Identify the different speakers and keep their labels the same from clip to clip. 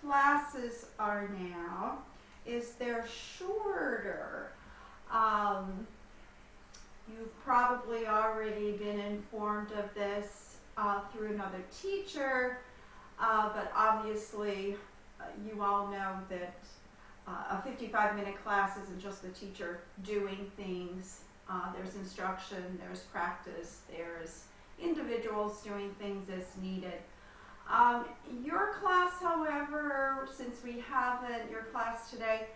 Speaker 1: classes are now is they're shorter. You've probably already been informed of this through another teacher, but obviously you all know that a 55-minute class isn't just the teacher doing things. There's instruction, there's practice, there's individuals doing things as needed. Your class, however, your class today,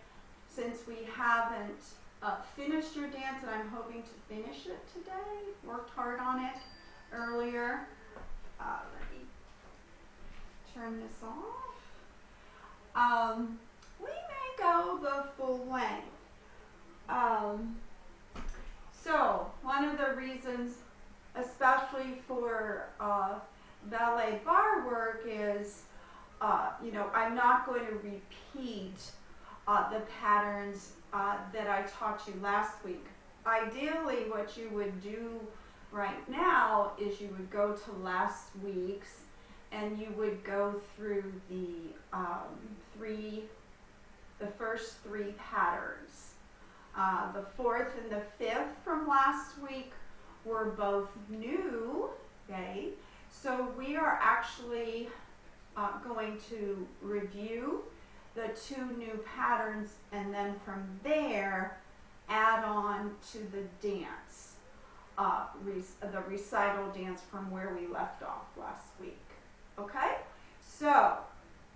Speaker 1: since we haven't finished your dance, and I'm hoping to finish it today, worked hard on it earlier. Let me turn this off. We may go the full length. So one of the reasons, especially for ballet bar work, is I'm not going to repeat the patterns that I taught you last week. Ideally, what you would do right now is you would go to last week's and you would go through the first three patterns. The fourth and the fifth from last week were both new, okay? So we are actually going to review the two new patterns, and then from there add on to the dance, the recital dance from where we left off last week. Okay? So,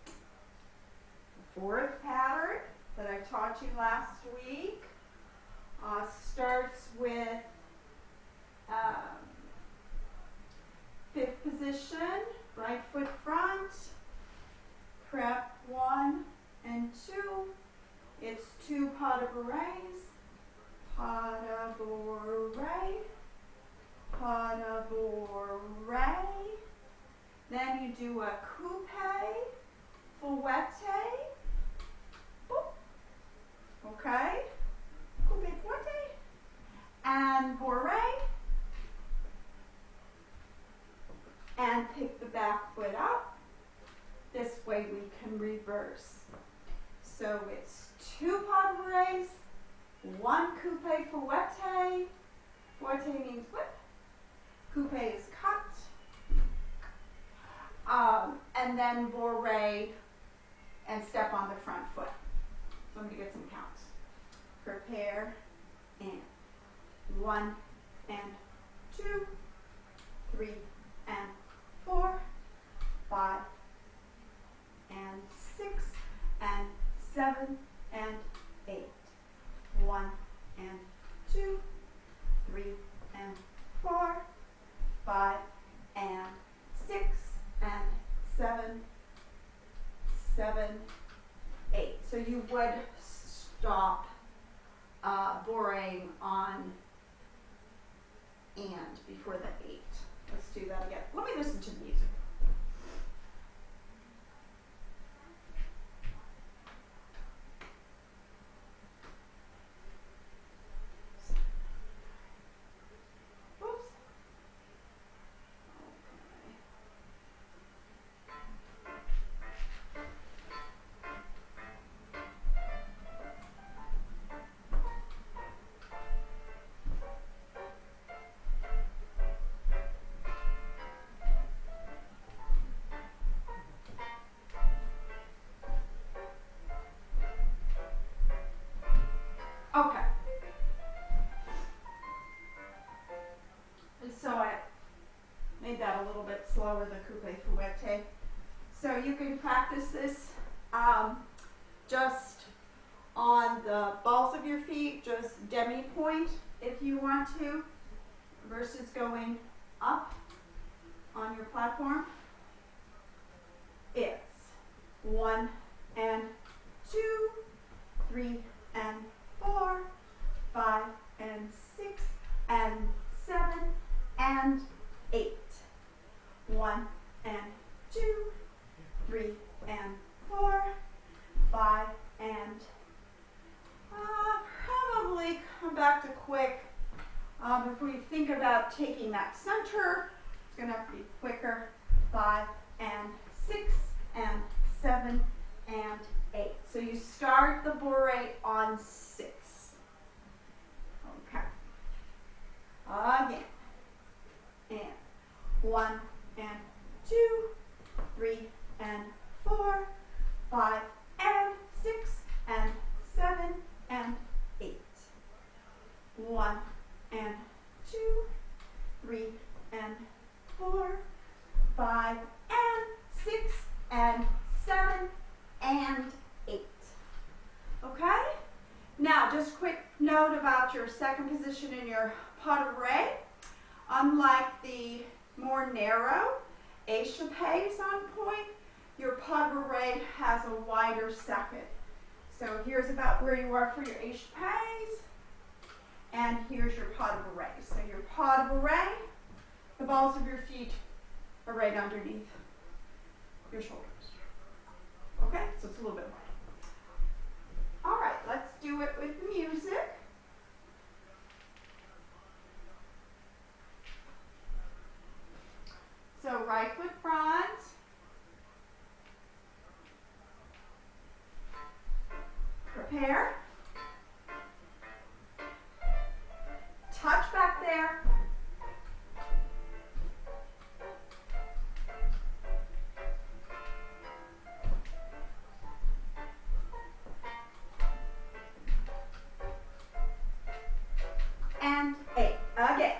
Speaker 1: the fourth pattern that I taught you last week starts with fifth position, right foot front, prep 1 and 2. It's 2 pas de bourrées, pas de bourrée, pas de bourrée. Then you do a coupe, fouette, okay, coupe, fouette, and bourrée, and pick the back foot up. This way we can reverse. So it's 2 pas de bourrées, 1 coupe fouette. Fouette means whip. Coupe is cut. And then bourrée and step on the front foot. So I'm going to get some counts. Prepare, and 1 and 2, 3 and 4, 5 and 6 and 7 and 8. 1 and 2, 3 and 4, 5 and 6 and 7, 8. So you would stop bourréing on and before the 8. Let's do that again. Let me listen to the music. Okay. So I made that a little bit slower, the coupe fouette. So you can practice this just on the balls of your feet, just demi-pointe if you want to, versus going up on your platform. It's 1 and 2, 3 and 4, 5 and 6 and 7 and 8. 1 and 2, 3 and 4, 5 and probably come back to quick. If we think about taking that center, it's going to have to be quicker. 5 and 6 and 7 on 6. Okay. Again. And 1 and 2, 3 and 4, 5 and 6 and 7 and 8. 1 and 2, 3 and 4, 5 and 6 and 7 and 8. Okay? Now, just quick note about your second position in your pas de bourrée. Unlike the more narrow échappés on Pointe, your pas de bourrée has a wider second. So here's about where you are for your échappés, and here's your pas de bourrée. So your pas de bourrée, the balls of your feet are right underneath your shoulders. Okay, so it's a little bit wider. All right, let's do it with music. So right foot front. Prepare. Touch back there. And 8. Again.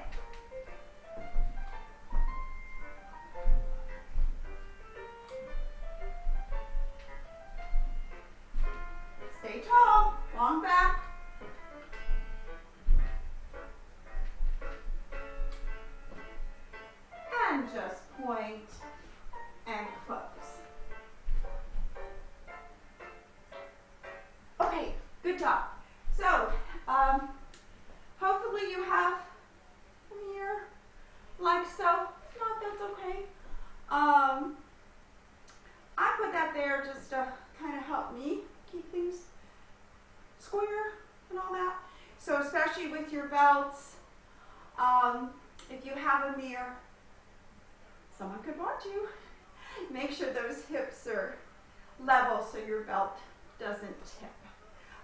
Speaker 1: Stay tall, long back. And just point and close. Okay, good job. So, hopefully you have a mirror like so. If not, that's okay. I put that there just to kind of help me keep things square and all that. So especially with your belts, if you have a mirror, someone could watch you. Make sure those hips are level so your belt doesn't tip.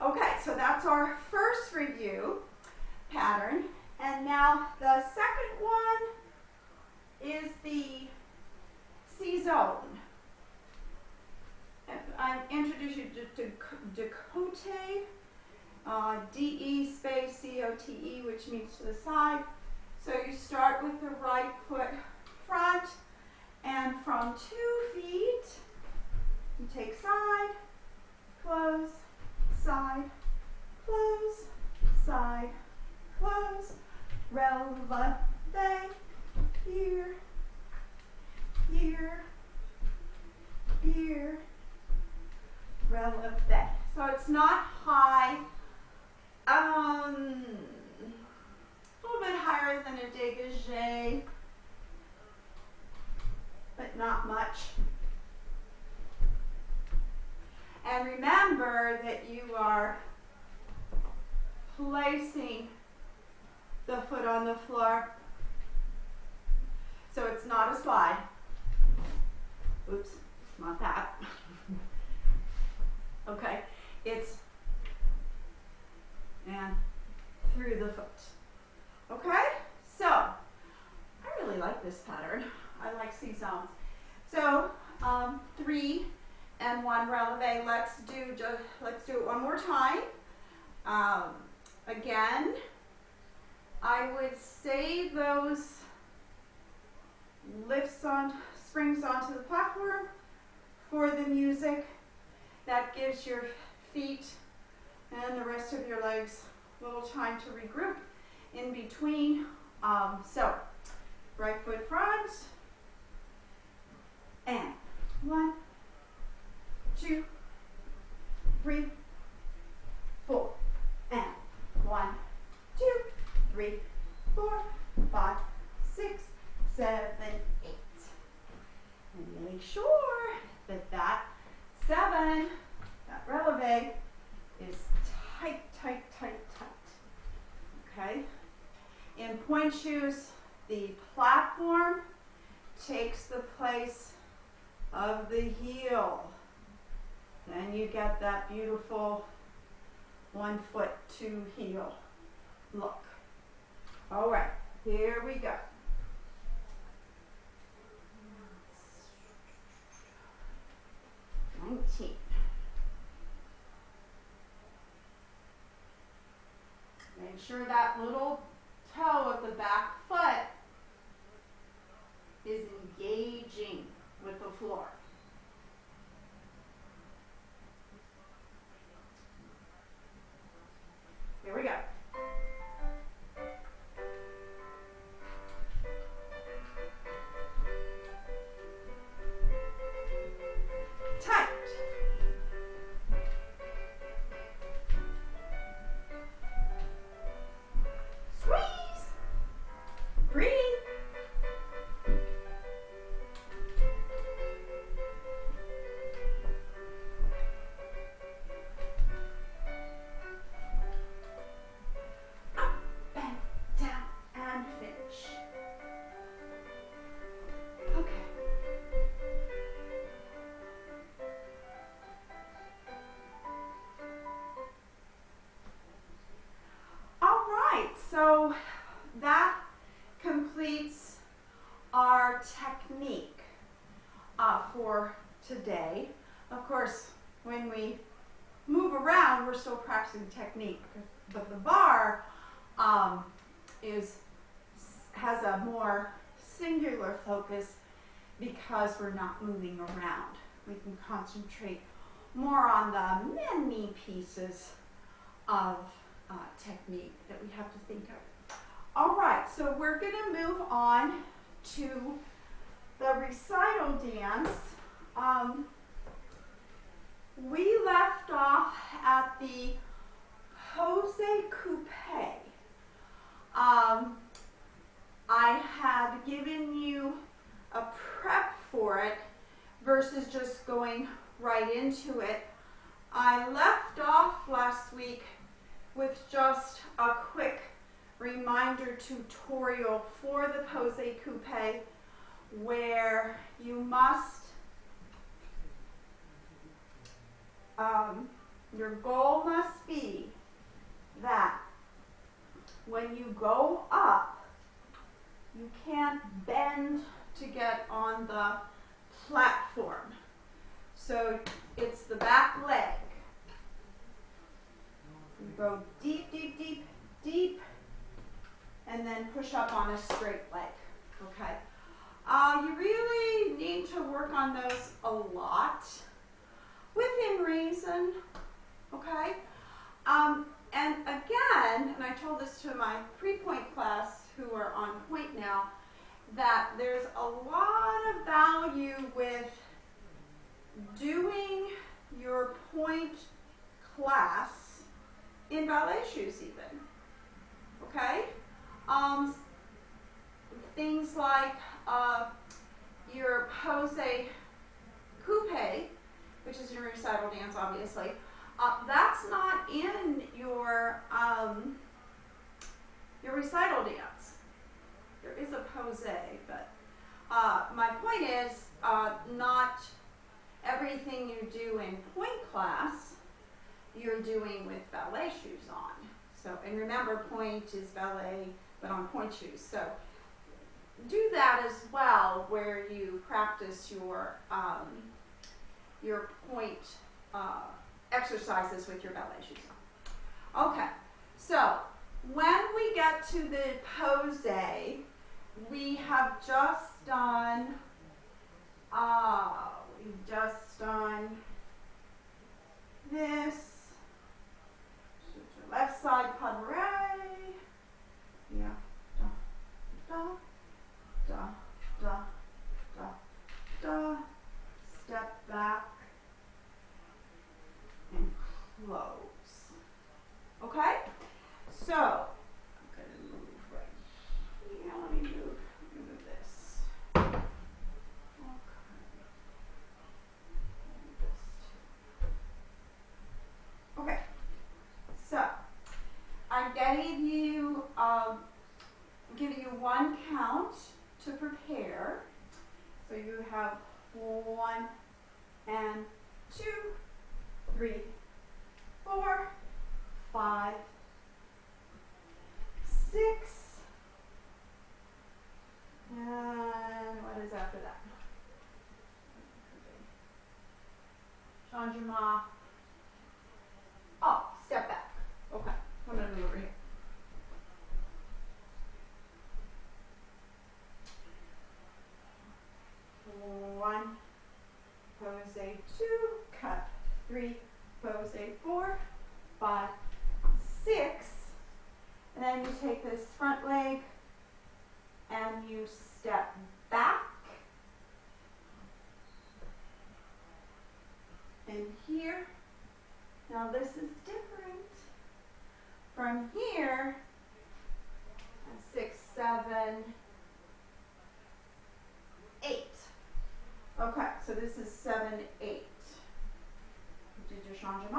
Speaker 1: Okay, so that's our first review pattern. And now the second one is the C zone. I introduced you to Decote, D-E space C-O-T-E, which means to the side. So you start with the right foot front, and from 2 feet, you take side, close, side, close, side, close, releve, here, here, here, releve. So it's not high, a little bit higher than a dégagé, but not much. And remember that you are placing the foot on the floor, so it's not a slide. Oops, not that. Okay, it's and through the foot. Okay, so I really like this pattern. I like C zones. So 3 and 1 releve. Let's do it one more time. Again, I would save those springs onto the platform for the music. That gives your feet and the rest of your legs a little time to regroup in between. So, right foot front, and 1, 2, 3, 4, and 1, 2, 3, 4, 5, 6, 7, 8. And make sure that 7, that releve, is tight, tight, tight, tight. Okay? In pointe shoes, the platform takes the place of the heel. Then you get that beautiful 1 foot to heel look. All right, here we go. Make sure that little toe of the back foot is engaging with the floor. Here we go. Tight. Squeeze. Breathe. Up and down and finish. Okay. All right, so that completes our technique for today. Of course, when we move around, we're still practicing technique, but the barre has a more singular focus because we're not moving around. We can concentrate more on the many pieces of technique that we have to think of. All right, so we're going to move on to the recital dance. We left off at the pose coupe. I had given you a prep for it versus just going right into it. I left off last week with just a quick reminder tutorial for the pose coupe, where you must, your goal must be that when you go up, you can't bend to get on the platform. So it's the back leg. You go deep, deep, deep, deep, and then push up on a straight leg, okay? You really need to work on those a lot, within reason, okay? And again, and I told this to my pre-Pointe class who are on Pointe now, that there's a lot of value with doing your Pointe class in ballet shoes even, okay? Things like your pose coupe, which is your recital dance, obviously, that's not in your recital dance. There is a pose, but my point is not everything you do in Pointe class you're doing with ballet shoes on. So, and remember, Pointe is ballet, but on Pointe shoes. So do that as well, where you practice your Pointe exercises with your ballet shoes on. Okay, so when we get to the pose, we have just done, this. Left side pas de bourrée. Yeah. Da, da, da, da, da, da. Step back and close. Okay? So, I'm going to move right here. Let me move this. Okay. This too. changement. Oh, step back. Okay, I'm going to move over here. One, pose 2, cut 3, pose 4, 5, 6, and then you take this front leg and you step back and here. Now this is different. From here, 6, 7, 8. Okay, so this is 7, 8. You did your changement.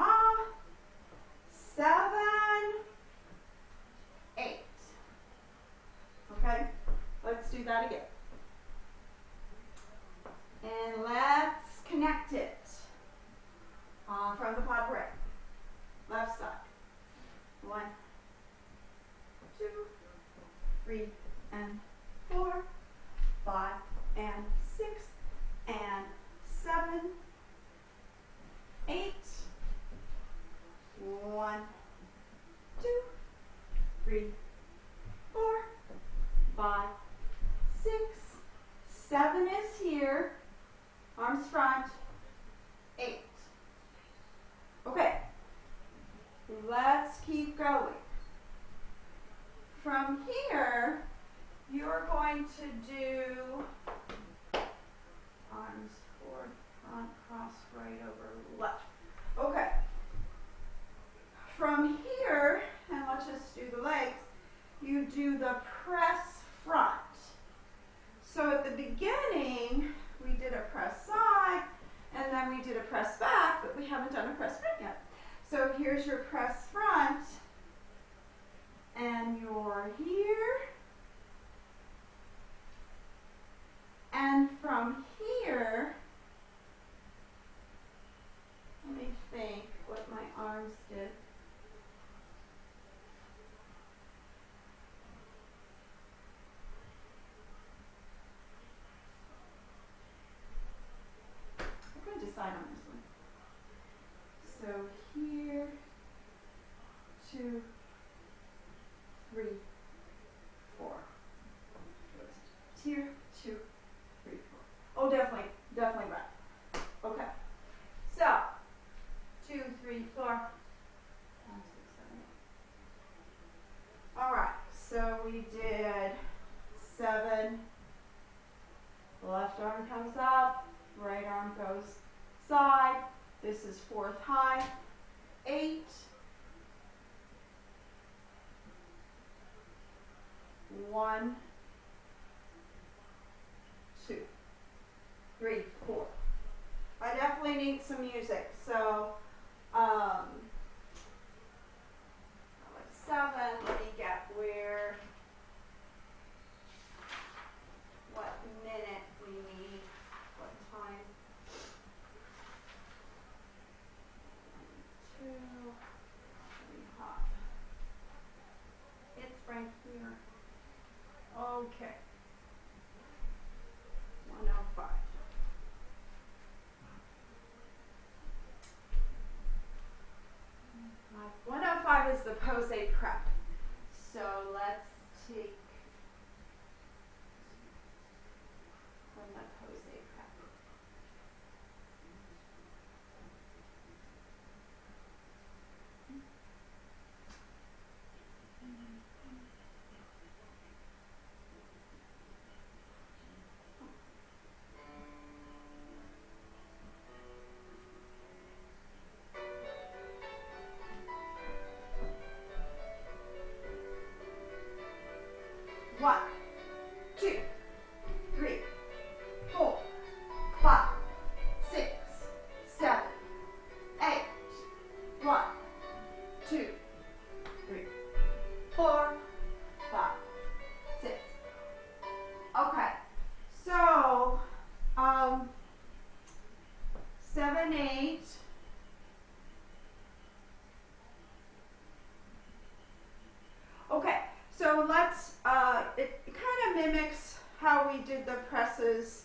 Speaker 1: 7, 8. Okay, let's do that again. And let's connect it from the Barre. Left side. 1, 2, 3, and 4, 5, and 6, and 7, 8. 1, 2, 3, 4, 5, 6, 7 is here. Arms front. 8. Okay. Let's keep going. From here, you're going to do arms forward, front, cross, right over, left. Okay. From here, and let's just do the legs, you do the press front. So at the beginning, we did a press side, and then we did a press back, but we haven't done a press front yet. So here's your press front, and you're here. And from here, let me think what my arms did. I'm going to decide on this one. So here, 2, 3, 4. Here, 2, 3, 4. Oh, definitely right. Okay. So, 2, 3, 4. 5, 6, 7, 8. All right. So we did 7. Left arm comes up. Right arm goes side. This is 4th high. 8. 1, 2, 3, 4. I definitely need some music. So, like 7. Let me get what minute we need, what time. 1, 2, 3, hop. It's right here. Okay. 105. 105 is the pose prep. So let's take from the pose prep. One, 2, 3, 4, 5, 6, 7, 8. 1, 2, 3, 4, 5, 6. Okay. So, 7, 8. Okay. So let's, it kind of mimics how we did the presses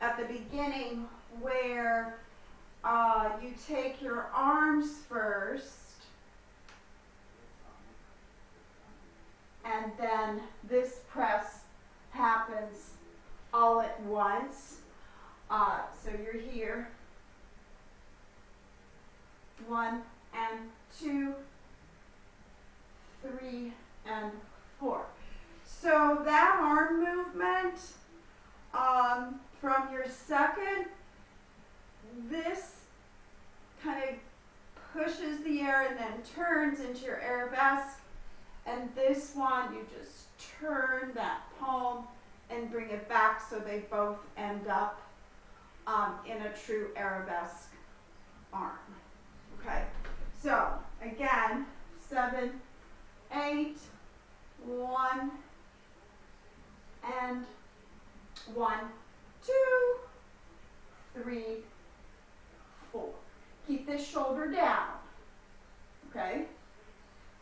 Speaker 1: at the beginning where you take your arms first, and then this press happens all at once. So you're here, 1 and 2, 3 and 4. So that arm movement, from your second, this kind of pushes the air and then turns into your arabesque. And this one, you just turn that palm and bring it back so they both end up in a true arabesque arm. Okay, so again, 7, 8, 1, and 1, 2, 3, 4. Keep this shoulder down. Okay,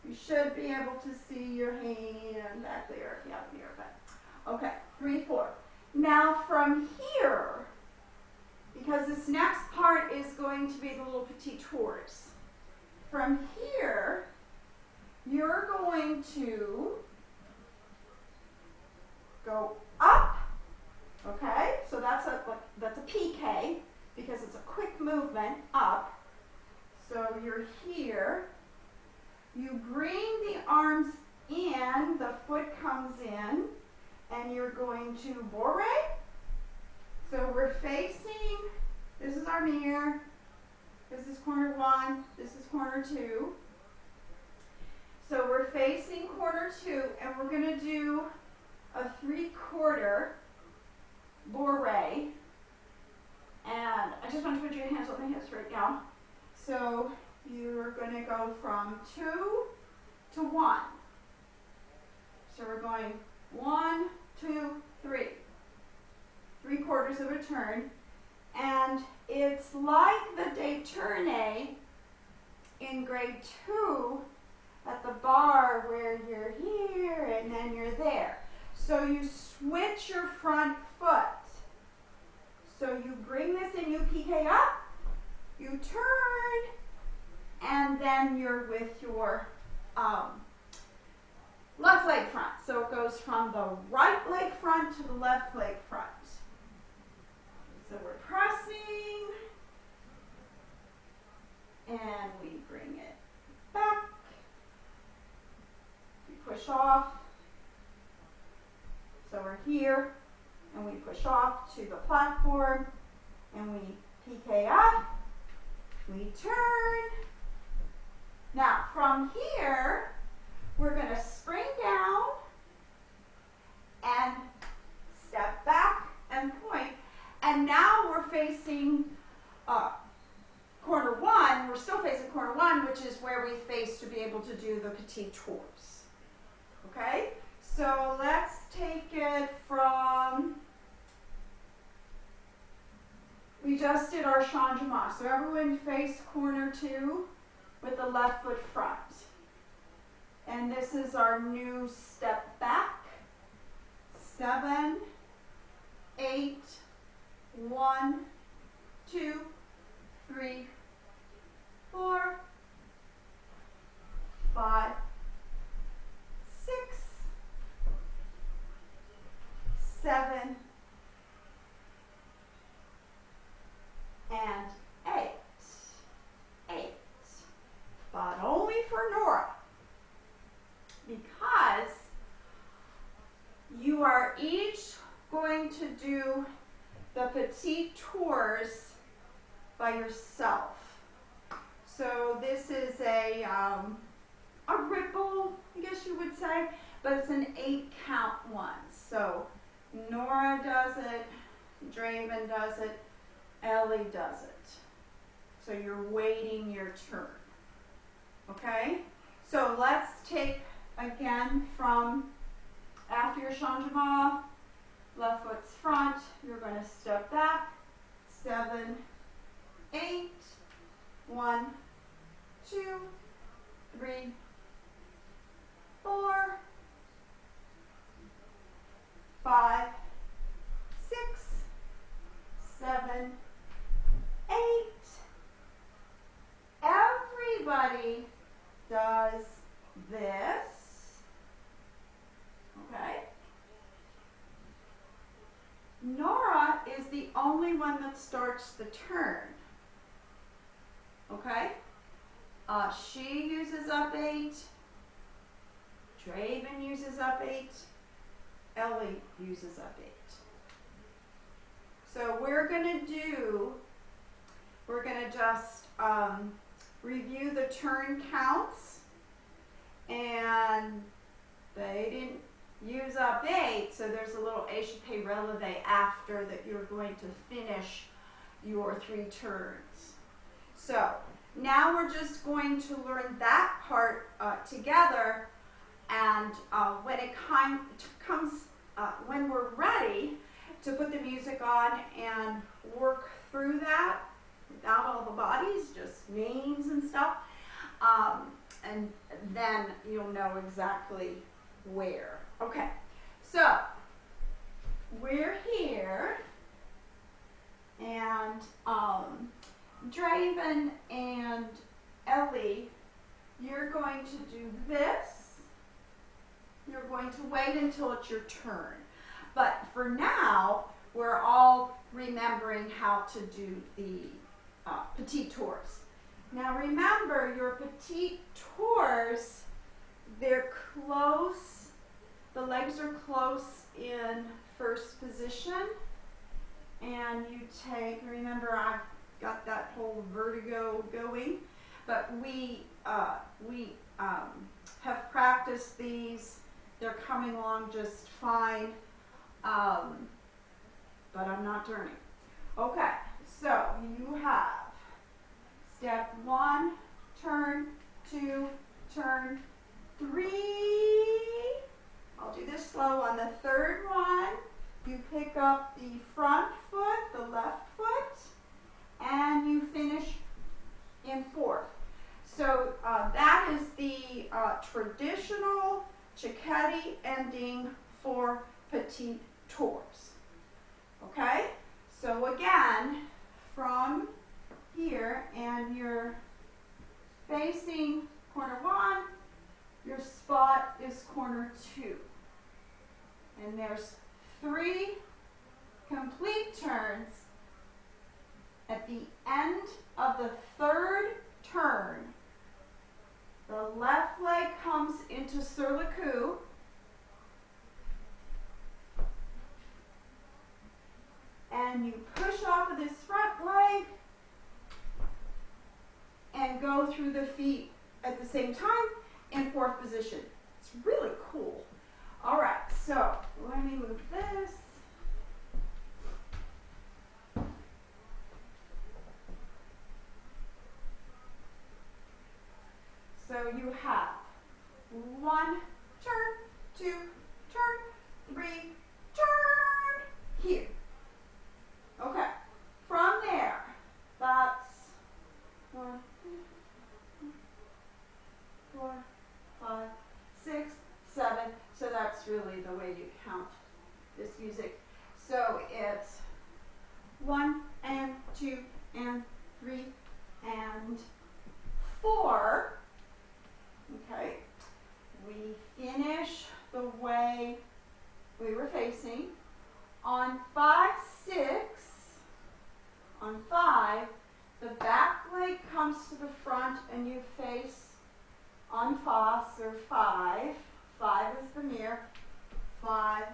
Speaker 1: you should be able to see your hand back there if you have here, but okay, 3, 4. Now from here, because this next part is going to be the little petit tours. From here, you're going to go up, okay? So that's a PK because it's a quick movement up. So you're here. You bring the arms in, the foot comes in, and you're going to Barre. So we're facing, this is our mirror, this is corner 1, this is corner 2. So we're facing corner 2, and we're going to do a 3/4 Barre. And I just want to put your hands on the hips right now. So you're going to go from 2 to 1. So we're going 1, 2, 3. 3/4 of a turn. And it's like the détourné in grade 2 at the Barre where you're here and then you're there. So you switch your front foot. So you bring this and you PK up, you turn, and then you're with your left leg front. So it goes from the right leg front to the left leg front. So we're pressing, and we bring it back. We push off. So we're here, and we push off to the platform, and we PK up. We turn. Now from here, we're going to spring down and step back and point. And now we're facing corner 1. We're still facing corner 1, which is where we face to be able to do the petit tours. Okay? So let's take it from, we just did our changement. So everyone face corner 2 with the left foot front. And this is our new step back. 7, 8, 1, 2, 3, 4, 5, 6, 7, and 8. 8. But only for Nora. Because you are each going to do the petit tours by yourself. So this is a ripple, I guess you would say, but it's an 8-count one. So Nora does it, Draven does it, Ellie does it. So you're waiting your turn. Okay? So let's take again from after your changement. Left foot's front, you're going to step back, 7, 8, 1, 2, 3, 4, 5, 6, 7, 8, does this. Okay. Nora is the only one that starts the turn. Okay. She uses up 8. Draven uses up 8. Ellie uses up 8. So we're going to just review the turn counts, and they didn't use up 8, so there's a little échappée releve after that you're going to finish your 3 turns. So now we're just going to learn that part together, and when we're ready to put the music on and work through that without all the bodies, just names and stuff, and then you'll know exactly where. Okay, so we're here, and Draven and Ellie, you're going to do this. You're going to wait until it's your turn. But for now, we're all remembering how to do the petite tours. Now remember, your petite tours, they're close. The legs are close in first position. And you take, remember I've got that whole vertigo going, but we have practiced these. They're coming along just fine, but I'm not turning. Okay, so you have step 1, turn, 2, turn, 3. I'll do this slow. On the third one, you pick up the front foot, the left foot, and you finish in 4th. So that is the traditional Cicchetti ending for petite tours. Okay? So again, from here, and you're facing corner 1, your spot is corner 2. And there's 3 complete turns. At the end of the 3rd turn, the left leg comes into sur le coup, and you push off of this front leg and go through the feet at the same time in 4th position. It's really cool. All right, so let me move this. So you have 1, turn, 2, turn, 3, turn, here. Okay, from there, that's 1, 2, 4, 5, 6, 7. So that's really the way you count this music. So it's 1 and 2 and 3 and 4. Okay, we finish the way we were facing. On 5, 6, on 5, the back leg comes to the front and you face en face, or 5. 5 is the mirror. 5,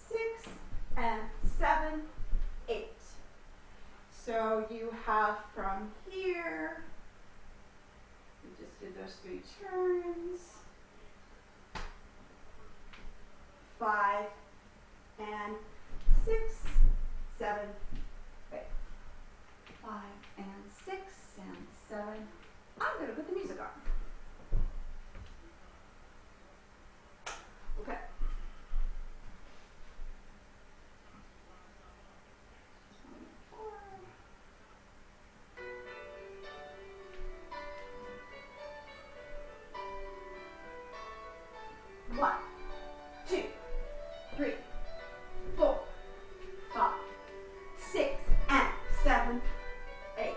Speaker 1: 6, and 7, 8. So you have from here, we just did those 3 turns, 5 and 6, 7, 8. 5 and 6 and 7. I'm going to put the music on. Okay. One, 2, 3, 4, 5, 6, and 7, 8.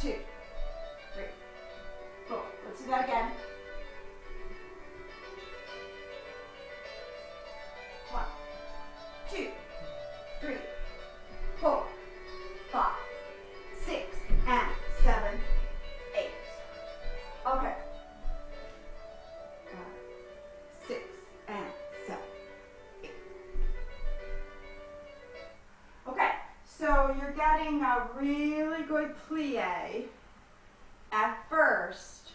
Speaker 1: 2, 3, really good plie at first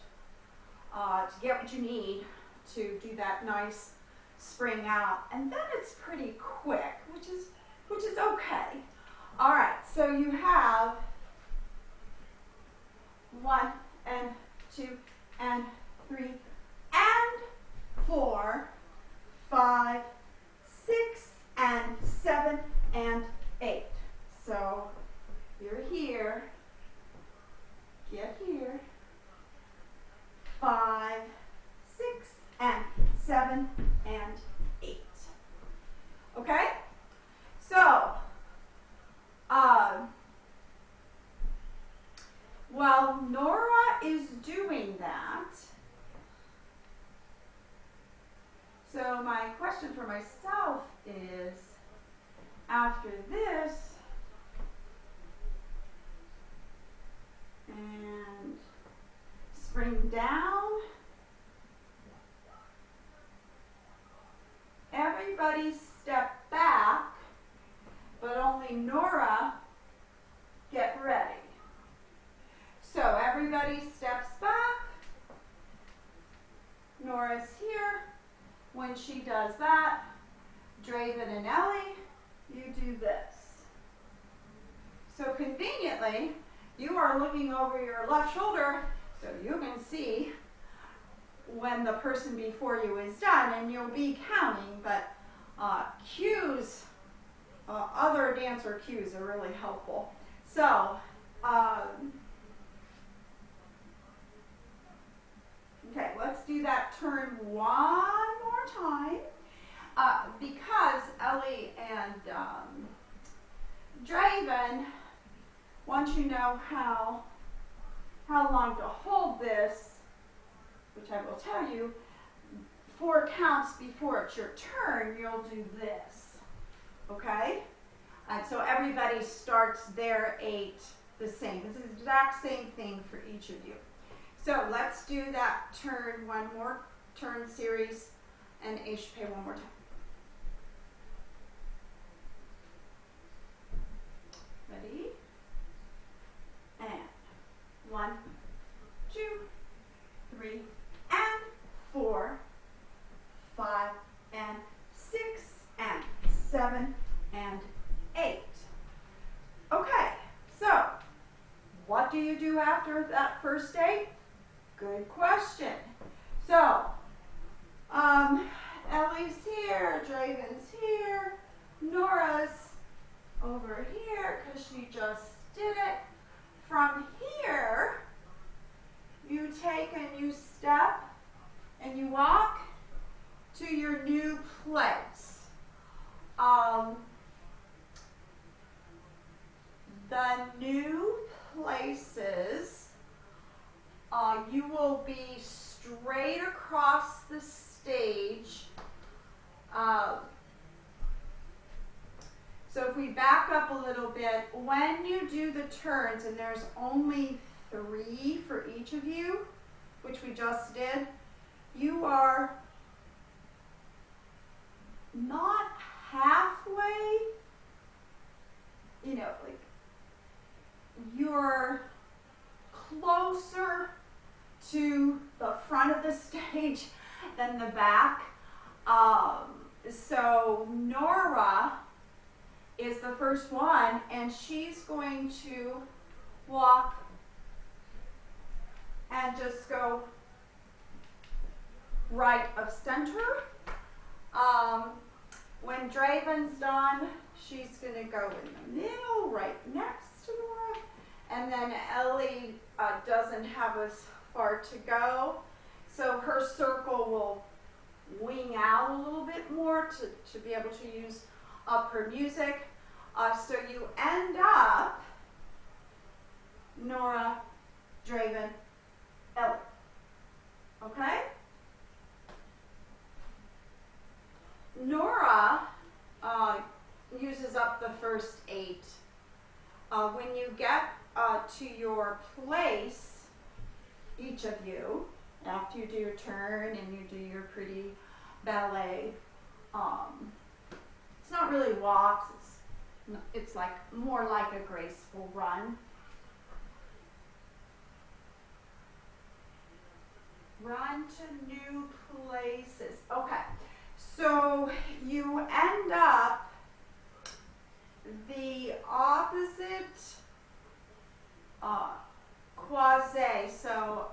Speaker 1: to get what you need to do that nice spring out, and then it's pretty quick, which is okay. All right, so you have 1 and 2 and 3 and 4, 5, 6 and 7 and 8. So you're here, get here, 5, 6 and 7 and 8. Okay? So, while Nora is doing that, so my question for myself is, after this, and spring down, everybody step back, but only Nora get ready. So everybody steps back. Nora's here. When she does that, Draven and Ellie, you do this. So conveniently, you are looking over your left shoulder so you can see when the person before you is done, and you'll be counting, but cues, other dancer cues are really helpful. So, okay, let's do that turn one more time. Because Ellie and Draven want you know how long to hold this, which I will tell you, 4 counts before it's your turn, you'll do this, okay? And so everybody starts their 8 the same. It's the exact same thing for each of you. So let's do that turn, one more turn series, and Aishpe one more time. Ready? And 1, 2, 3, and 4, 5, and 6, and 7, and 8. Okay, so what do you do after that first 8? Good question. So, Ellie's here, Draven's here, Nora's over here because she just did it. From here, you take and you step and you walk to your new place. The new places, you will be straight across the stage. So if we back up a little bit, when you do the turns, and there's only 3 for each of you, which we just did, you are not halfway, like you're closer to the front of the stage than the back. So Nora is the first one, and she's going to walk and just go right of center. When Draven's done, she's going to go in the middle, right next to Nora. And then Ellie doesn't have as far to go, so her circle will wing out a little bit more to be able to use up her music. So you end up Nora, Draven, Ellie. Okay? Nora uses up the first 8. When you get to your place, each of you, after you do your turn and you do your pretty ballet, it's not really walks, it's It's like more like a graceful run. Run to new places. Okay, so you end up the opposite croisé. So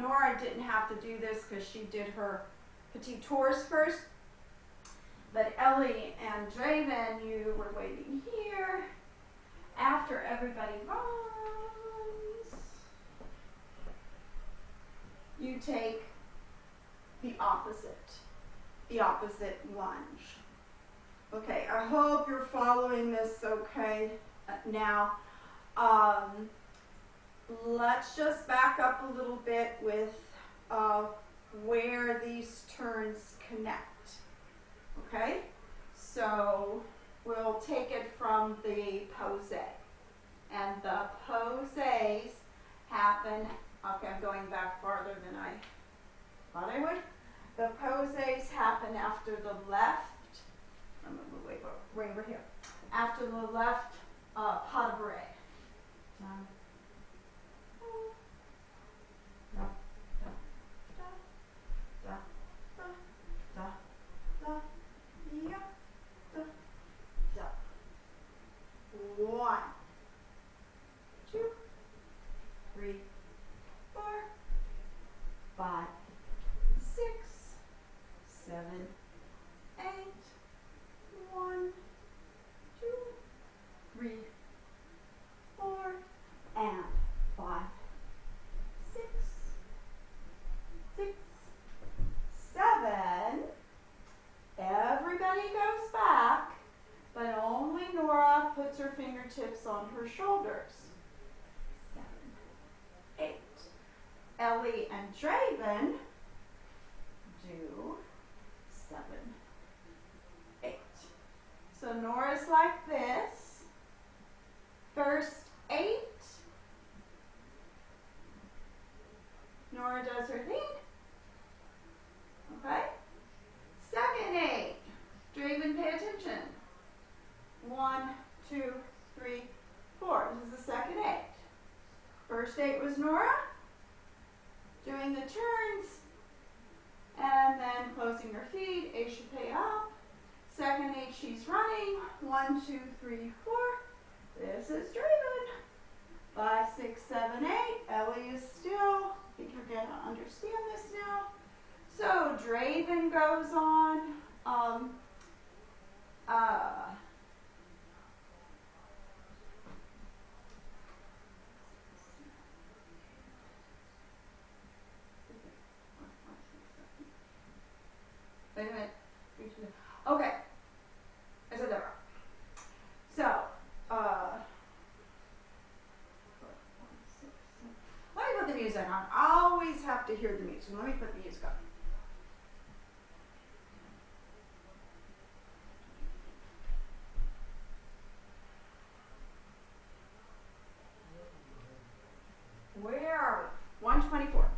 Speaker 1: Nora didn't have to do this because she did her petit tours first. But Ellie and Draven, you were waiting here after everybody runs. You take the opposite lunge. Okay, I hope you're following this okay. Now, let's just back up a little bit with where these turns connect. Okay, so we'll take it from the posé. And the posés happen, okay, I'm going back farther than I thought I would. The posés happen after the left, I'm going to way over here, after the left pas de bourrée. One, two, three, 4, 5, 6, 7, 8, 1, 2, 3, 4, and 5, 6, 6, 7. Everybody goes back, but only Nora puts her fingertips on her shoulders. 7, 8. Ellie and Draven do 7, 8. So Nora's like this. First 8. Nora does her thing. Okay. Second 8. Draven, pay attention. 1, 2, 3, 4. This is the second 8. First 8 was Nora doing the turns and then closing her feet. A should pay up. Second 8, she's running. 1, 2, 3, 4. This is Draven. 5, 6, 7, 8. Ellie is still. I think you're going to understand this now. So Draven goes on. Wait a minute. Okay. I said that wrong. So, let me put the music on. I always have to hear the music. Let me put the music on. Where are we? 124.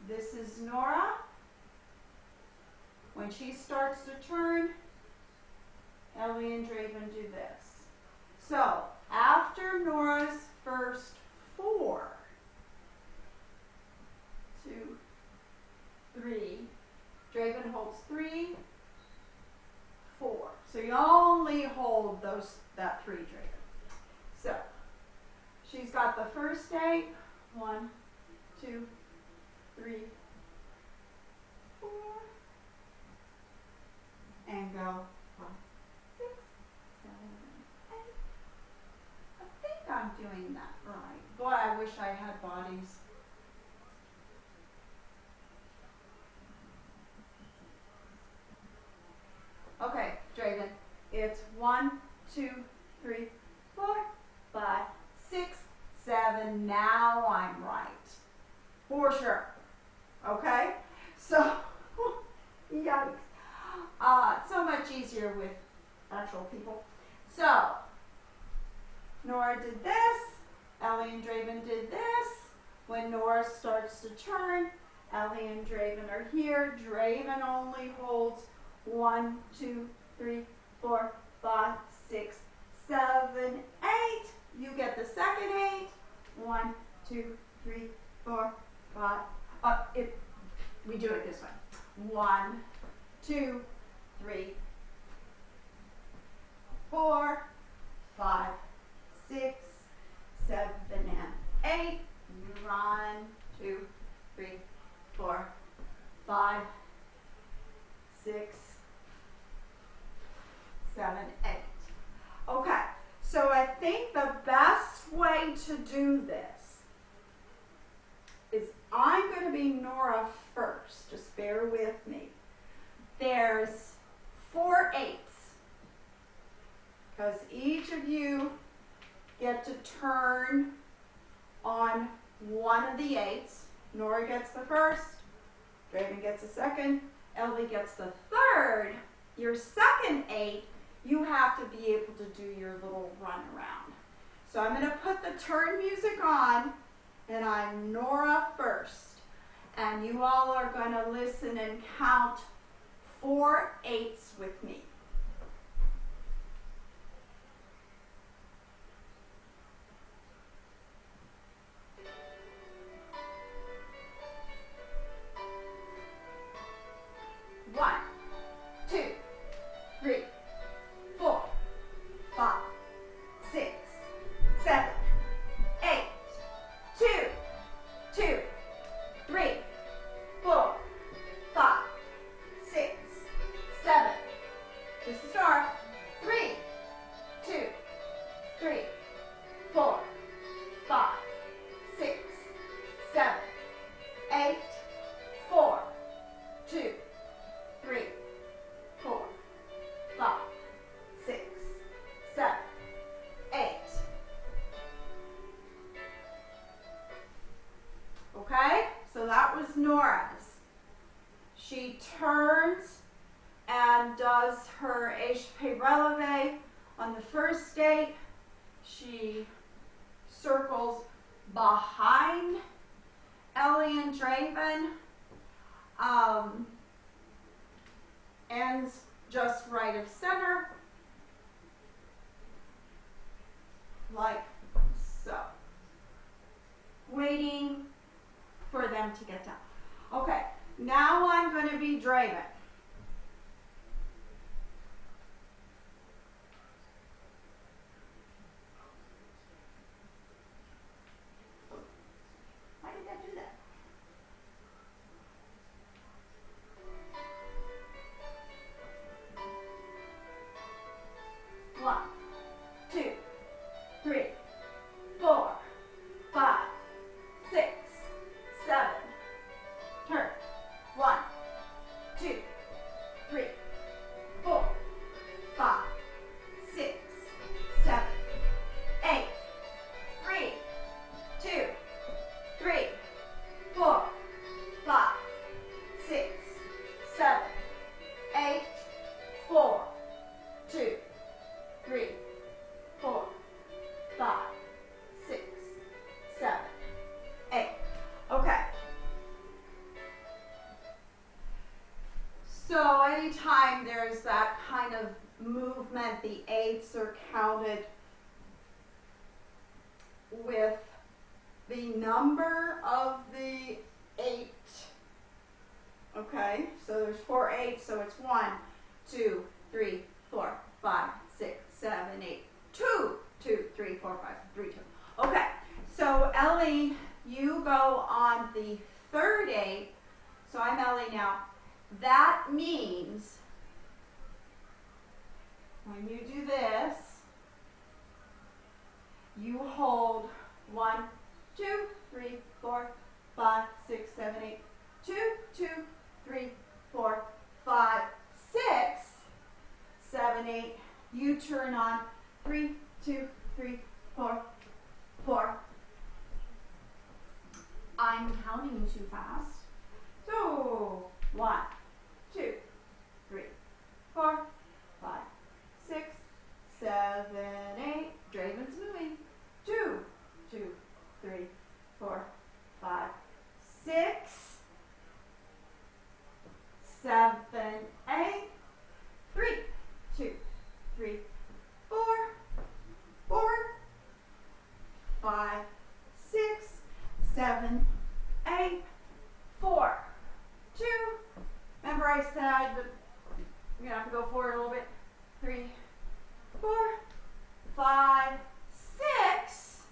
Speaker 1: This is Nora. When she starts to turn, Ellie and Draven do this. So after Nora's first 4, 2, 3, Draven holds 3, 4. So you only hold that 3, Draven. So she's got the first 8. 1, 2, 3, 4, and go 5, 6, 7, 8. I think I'm doing that right. Boy, I wish I had bodies. Okay, Draven, it's 1, 2, 3, 4, 5, 6, 7. Now I'm right. For sure. Okay? So, yikes. So much easier with actual people. So, Nora did this. Ellie and Draven did this. When Nora starts to turn, Ellie and Draven are here. Draven only holds 1, 2, 3, 4, 5, 6, 7, 8. You get the second 8. 1, 2, 3, 4, 5. We do it this way. 1, 2, 3, 4, 5, 6, 7, and 8. You run. 2, 3, 4, 5, 6, 7, 8. Okay, so I think the best way to do this is I'm going to be Nora first. Just bear with me. There's 4 8s because each of you get to turn on one of the 8s. Nora gets the first, Draven gets the second, Ellie gets the third. Your second 8, you have to be able to do your little run around. So I'm going to put the turn music on, and I'm Nora first. And you all are going to listen and count 4 8s with me. Nora's. She turns and does her échappée relevée. On the first date, she circles behind Ellie and Draven, ends just right of center, like so, waiting for them to get down. Okay, now I'm going to be Draven. Why did I do that? One, two, three, 4, 5, 6, 7. Turn. 1, 2, 3, 4, 5, 6, 7, 8. 3, 2, 3, 4, 5, 6, 7, 8. 4, 2, 3, 4, 5, 6, 7, 8. Okay, anytime there's that kind of movement, the eighths are counted with the number of the 8. Okay, so there's 4 8s, so it's 1, 2, 3, 4, 5, 6, 7, 8, 2, 2, 3, 4, 5, 3, 2. Okay, so Ellie, you go on the third 8. So I'm Ellie now. That means when you do this, you hold 1, 2, 3, 4, 5, 6, 7, 8, 2, 2, 3, 4, 5, 6, 7, 8. You turn on 3, 2, 3, 4, 4. I'm counting too fast. So 1, 2, 3, 4, 5, 6, 7, 8. Draven's moving. 2, 2, 3, 4, 5, 6, 7, 8. 3, 2, 3, 4, 4, 5, 6, 7, 8, 4, 2. Remember I said that we're gonna have to go forward a little bit. 3, 4, 5, 6,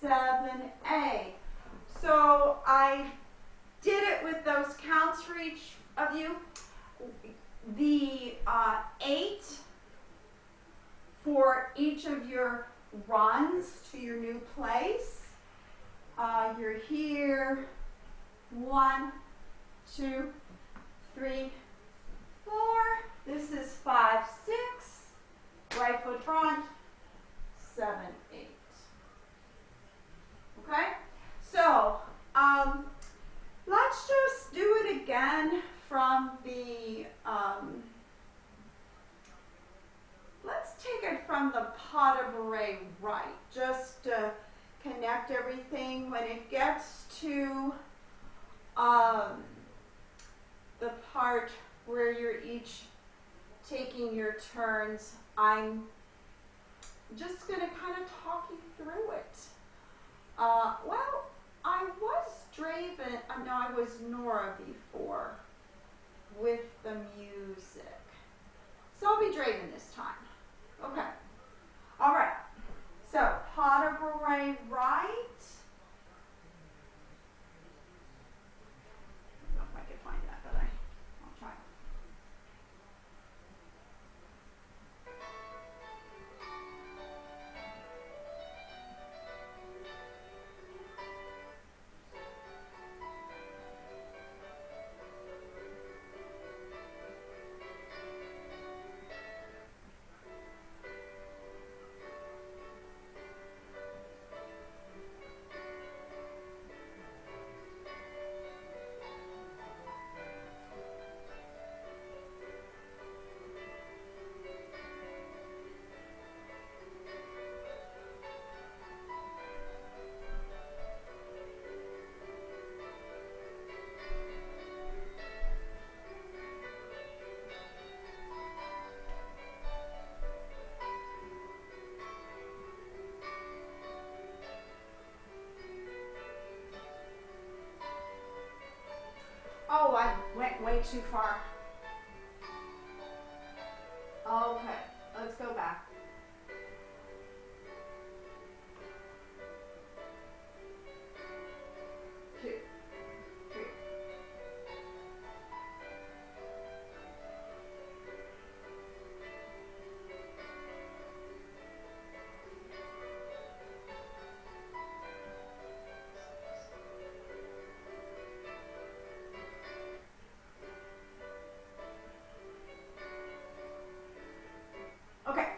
Speaker 1: 7, 8. So I did it with those counts for each of you. The 8 for each of your runs to your new place. You're here. 1, 2, 3, 4. This is 5, 6. Right foot front. 7, 8. Okay? So, let's just do it again from the, let's take it from the pas de bourrée right, just to connect everything. When it gets to the part where you're each taking your turns, I'm just going to kind of talk you through it. Well, I was Draven, no, I was Nora before with the music. So I'll be Draven this time. Okay. All right. So, pas de bourrée right. I don't know if I can find that, but I'll try. Oh, I went way too far. Okay, let's go back. Two, three. Okay.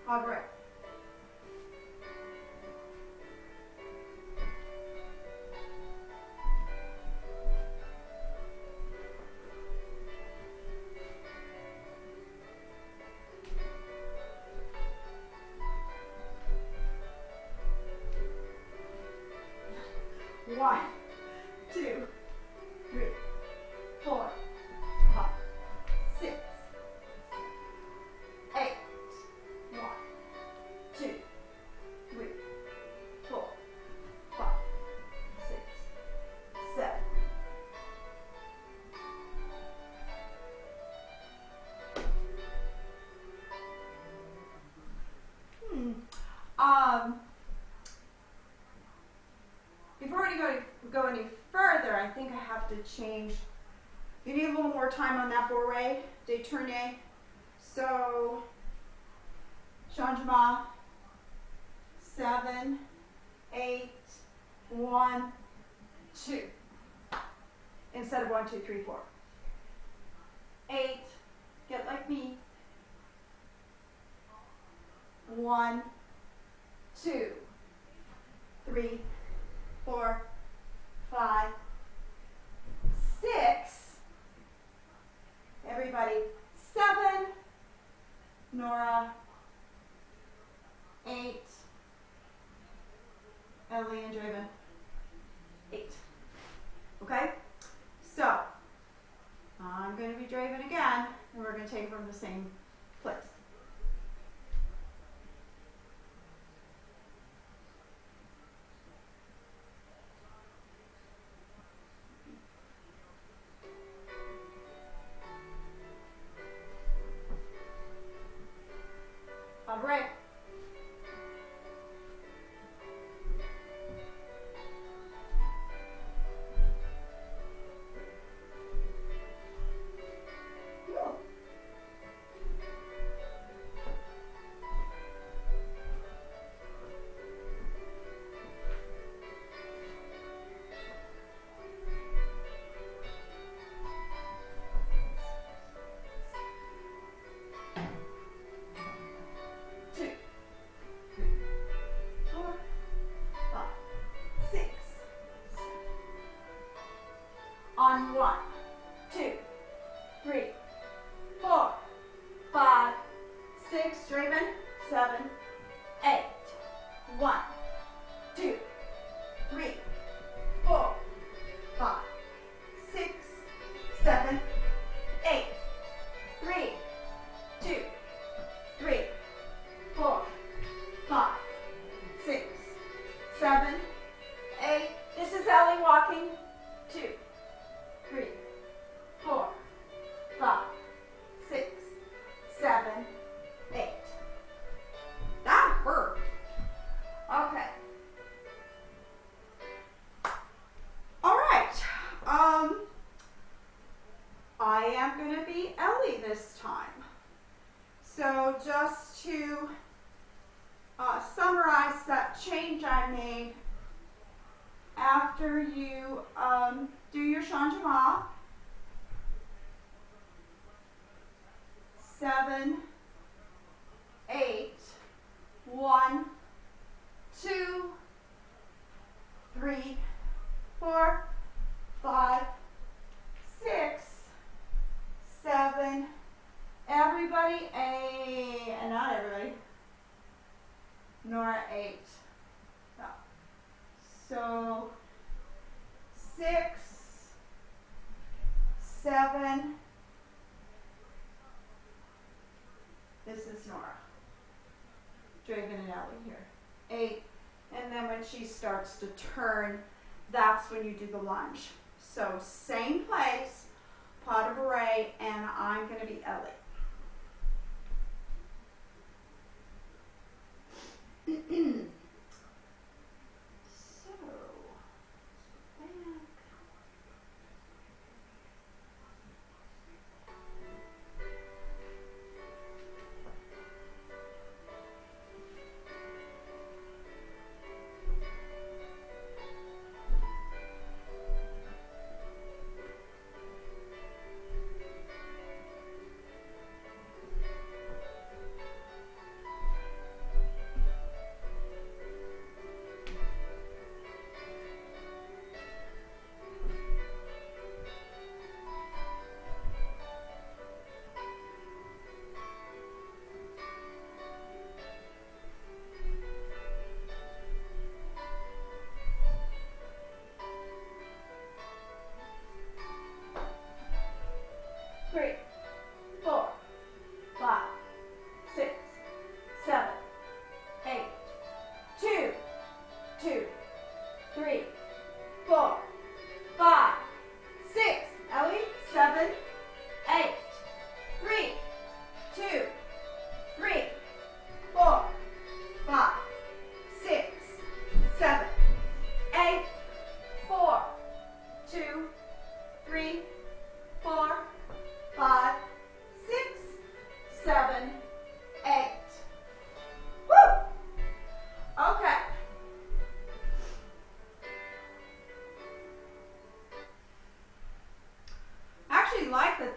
Speaker 1: All right. 1, 2, 3, 4, 5, 6, 8. 1, 2, 3, 4, 5, 6, 7. Before we go any further, I think I have to change. You need a little more time on that Barre, détourné. So, changement, 7, 8, 1, 2. Instead of 1, 2, 3, 4. 8, get like me. 1, 2, 3, 4, 5, 6. Everybody, 7. Nora, 8. Ellie and Draven, 8. Okay? So, I'm going to be Draven again, and we're going to take it from the same place. All right. On 1, 2, 3, 4, 5, 6, Draven, 7, 8. 1, 2, 3, 4, 5, 6, 7, 8. 3, 2, 3, 4, 5, 6, 7, 8. This is Ellie walking. 2, 3, 4, 5, 6, 7, 8. That hurt. Okay. All right. I am going to be Ellie this time. So just to summarize that change I made, after you do your changement, 7, 8, 1, 2, 3, 4, 5, 6, 7. Everybody, and not everybody. Nora, 8. So 6, 7. This is Nora. Draven and Ellie here. 8. And then when she starts to turn, that's when you do the lunge. So same place, pas de bourrée, and I'm going to be Ellie.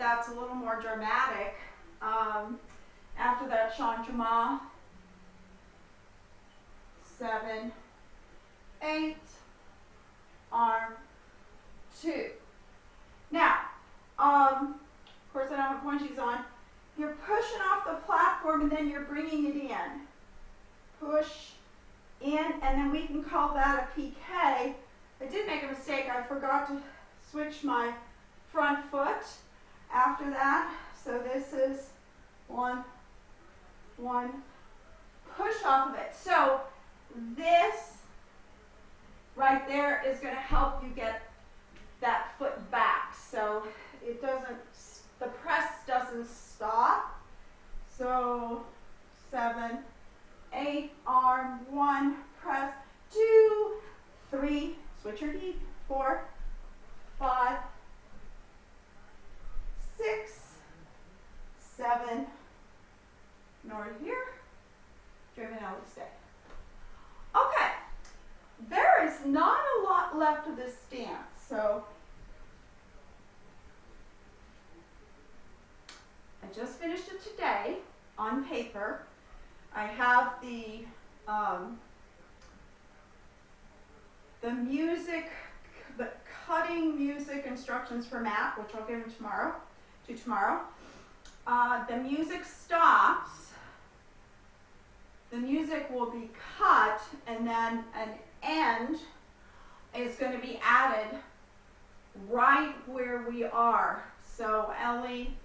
Speaker 1: that's a little more dramatic. After that changement, 7, 8, arm, 2. Now, of course I don't have pointies on. You're pushing off the platform and then you're bringing it in. Push in, and then we can call that a PK. I did make a mistake. I forgot to switch my front foot after that. So this is one, push off of it. So this right there is going to help you get that foot back. So it doesn't, the press doesn't stop. So 7, 8, arm, 1, press, 2, 3, switch your feet, 4, 5, 6, 7, Nora here, driven out of stay. Okay, there is not a lot left of this stance, so I just finished it today on paper. I have the music, the cutting music instructions for Matt, which I'll give him tomorrow. The music stops. The music will be cut, and then an end is going to be added right where we are. So Ellie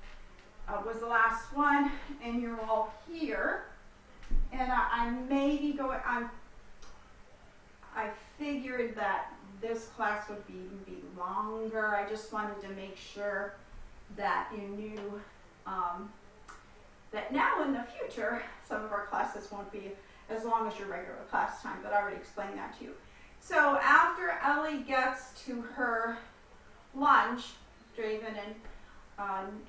Speaker 1: was the last one, and you're all here. And I may be going, I figured that this class would be longer. I just wanted to make sure that you knew that now in the future, some of our classes won't be as long as your regular class time, but I already explained that to you. So after Ellie gets to her lunch, Draven and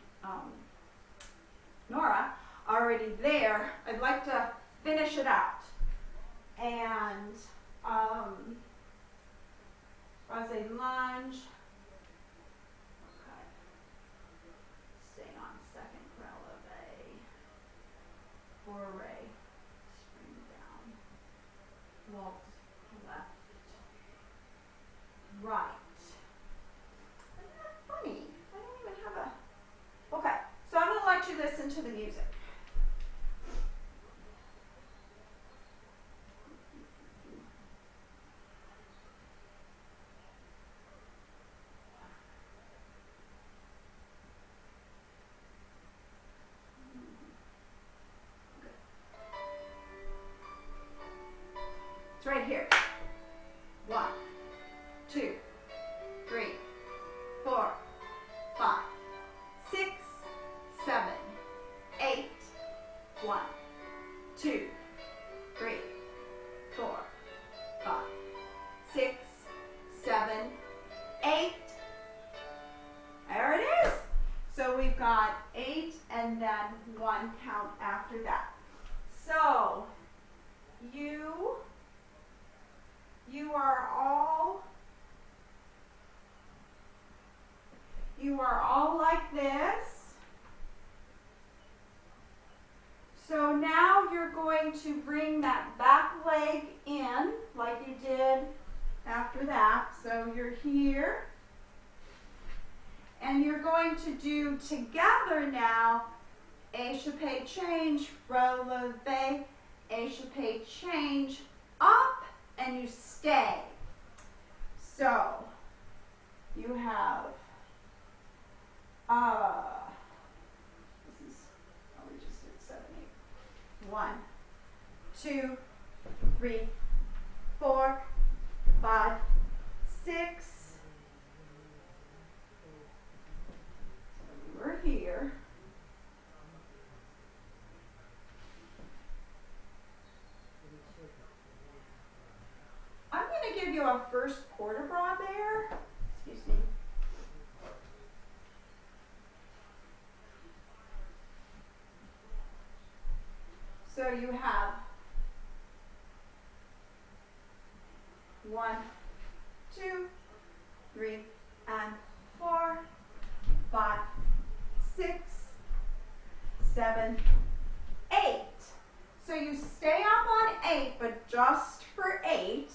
Speaker 1: Nora already there, I'd like to finish it out. And as a lunge, okay, stay on second releve, foray, spring down, waltz, left, right. Isn't that funny? I don't even have a, okay, so I'm going to let you listen to the music. It's right here. 1, 2, 3, 4, 5, 6, 7, 8. 1, 2, 3, 4, 5, 6, 7, 8. There it is. So we've got 8 and then 1 count after that. So you are all like this. So now you're going to bring that back leg in like you did after that. So you're here. And you're going to do together now échappé change, releve, échappé change, up, and you stay. So you have, this is, oh, we just did 7, 8. 1, 2, 3, 4, 5, 6. So we're here. I'm going to give you a first port de bras there. Excuse me. So you have 1, 2, 3, and 4, 5, 7, 8. So you stay up on 8, but just for 8.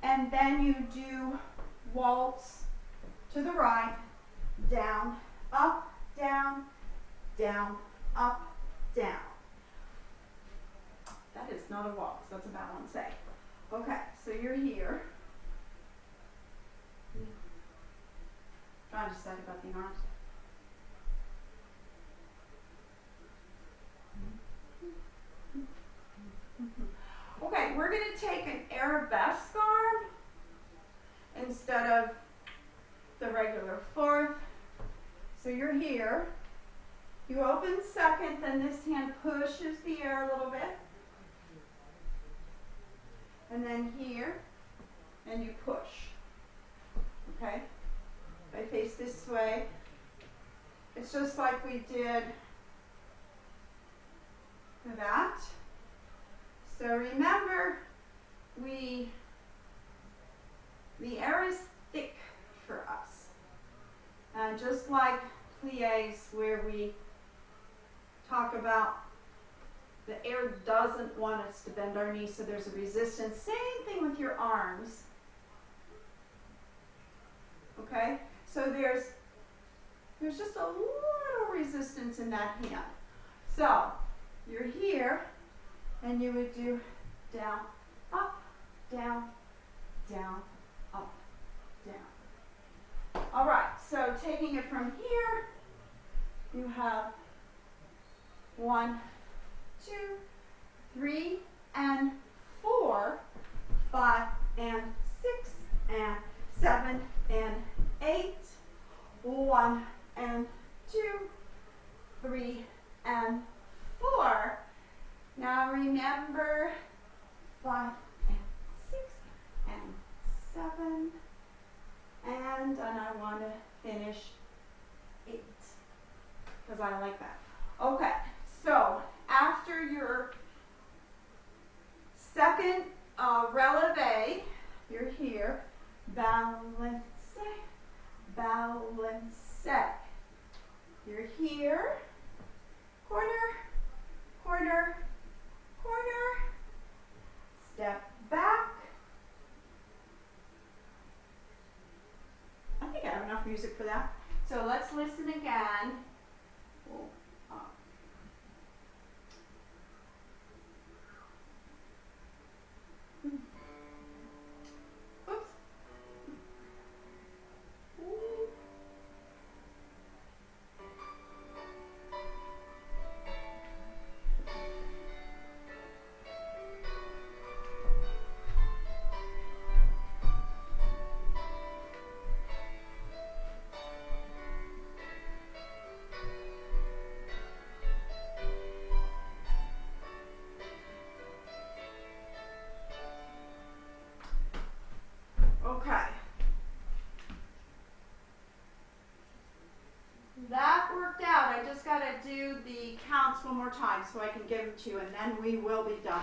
Speaker 1: And then you do waltz to the right, down, up, down, down, up, down. That is not a waltz, that's a balance. Okay, so you're here. Trying to decide about the arms. Okay, we're going to take an arabesque arm instead of the regular 4th. So you're here. You open 2nd, then this hand pushes the air a little bit. And then here, and you push. Okay? I face this way. It's just like we did for that. So remember, the air is thick for us. And just like pliés, where we talk about the air doesn't want us to bend our knees, so there's a resistance. Same thing with your arms. Okay? So there's just a little resistance in that hand. So you're here, and you would do down, up, down, down, up, down. All right, so taking it from here, you have 1, 2, 3, and 4, 5, and 6, and 7, and 8, 1, and 2, 3, and 4. Now remember 5, and 6, and 7, and I want to finish 8, because I like that. Okay, so after your 2nd releve, you're here, balance, balance. You're here, corner, corner, corner, step back. I think I have enough music for that. So let's listen again. That worked out. I just got to do the counts one more time so I can give them to you, and then we will be done.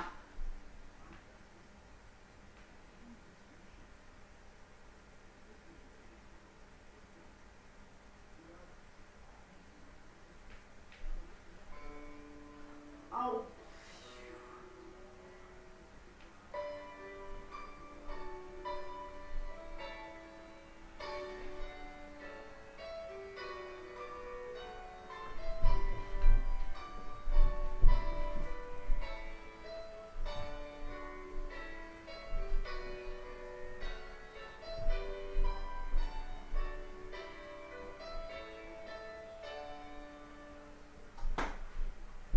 Speaker 1: Oh.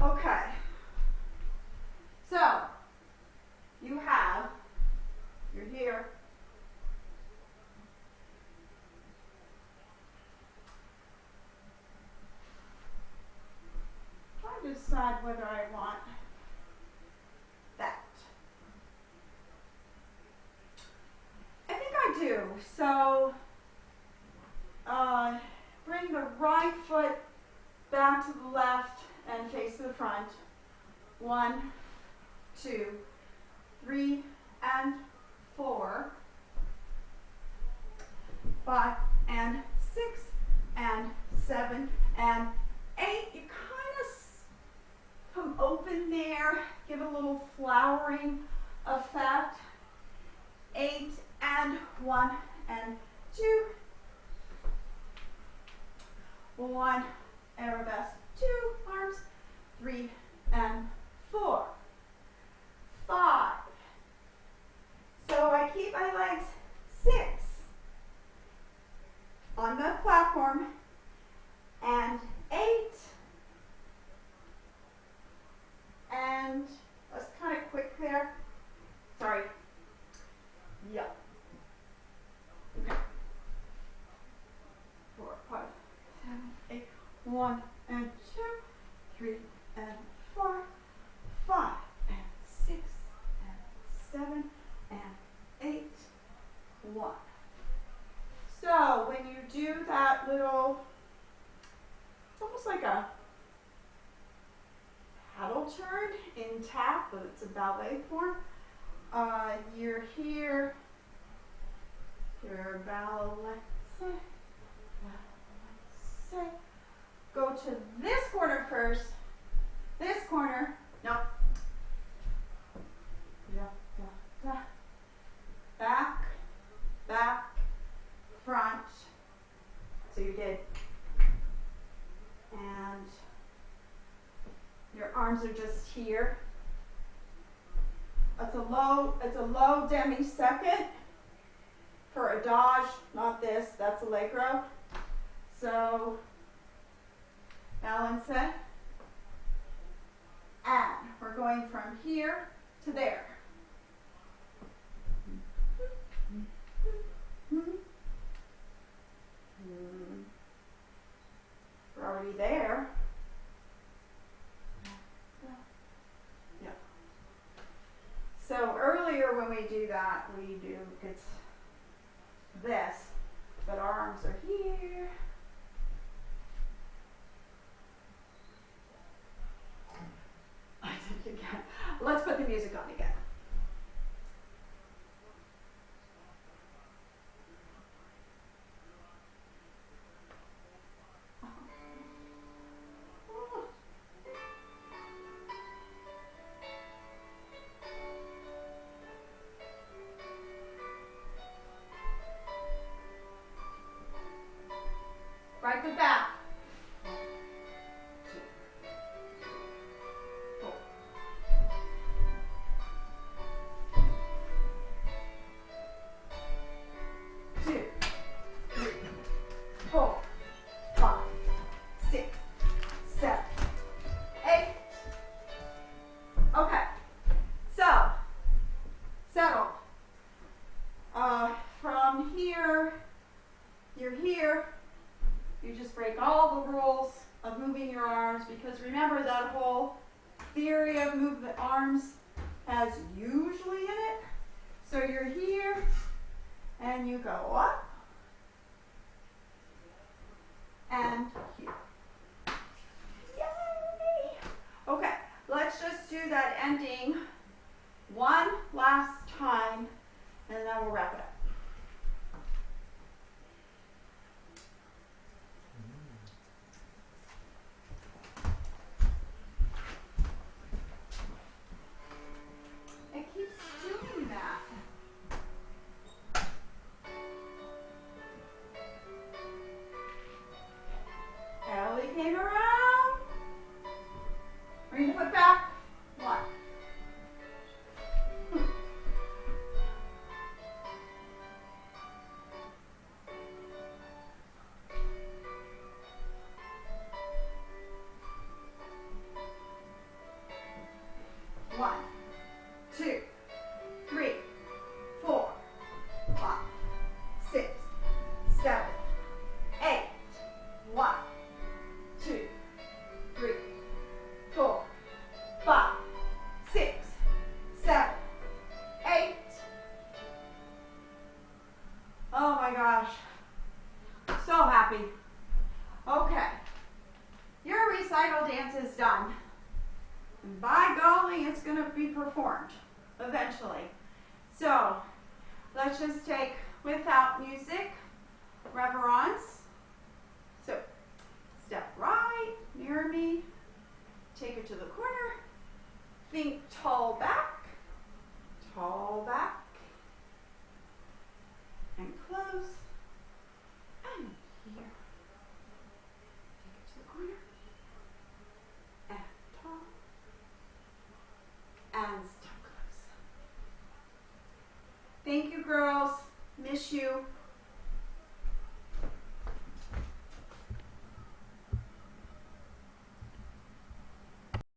Speaker 1: Okay, so you're here, trying to decide whether I want that. I think I do, so bring the right foot back to the left and face the front. 1, 2, 3, and 4, 5, and 6, and 7, and 8. You kind of open there, give a little flowering effect. 8 and 1 and 2. 1, arabesque, 2 arms, 3 and 4. 5. So I keep my legs 6 on the platform, and 8, and let's kind of quick there. Sorry. Yeah. Okay. 4, 5, 7, 8, 1 and 2, 3 and 4, 5 and 6 and 7 and 8, 1. So when you do that little, it's almost like a paddle turn in tap, but it's a ballet form. You're here, you're ballet, go to this corner first, this corner, no, back, back, front, so you did, and your arms are just here. It's a low demi-second for a dodge, not this, that's allegro. So, balance it, and we're going from here to there. We're already there. Yeah. So earlier when we do that, it's this, but our arms are here. I did it again. Let's put the music on again. Right foot back. 2, 4. 2, 3, 4, 5, 6, 7, 8. Okay. So, settle. From here, you're here. You just break all the rules of moving your arms, because remember that whole theory of move the arms has usually in it. So you're here and you go up and here. Yay! Okay, let's just do that ending one last time and then we'll wrap it up. Came around. Bring the foot back. 1. 1, 2, 3, 4, 5, 6, 7, 8. 1, 2, 3, 4, 5, 6, 7, 8. Oh my gosh. So happy. Okay. Your recital dance is done. And by golly, it's going to be performed eventually. So, let's just take, without music, reverence. So, step right, mirror me, take it to the corner, Think tall back, and close, and here. Take it to the corner, and tall, and still close. Thank you, girls. Miss you.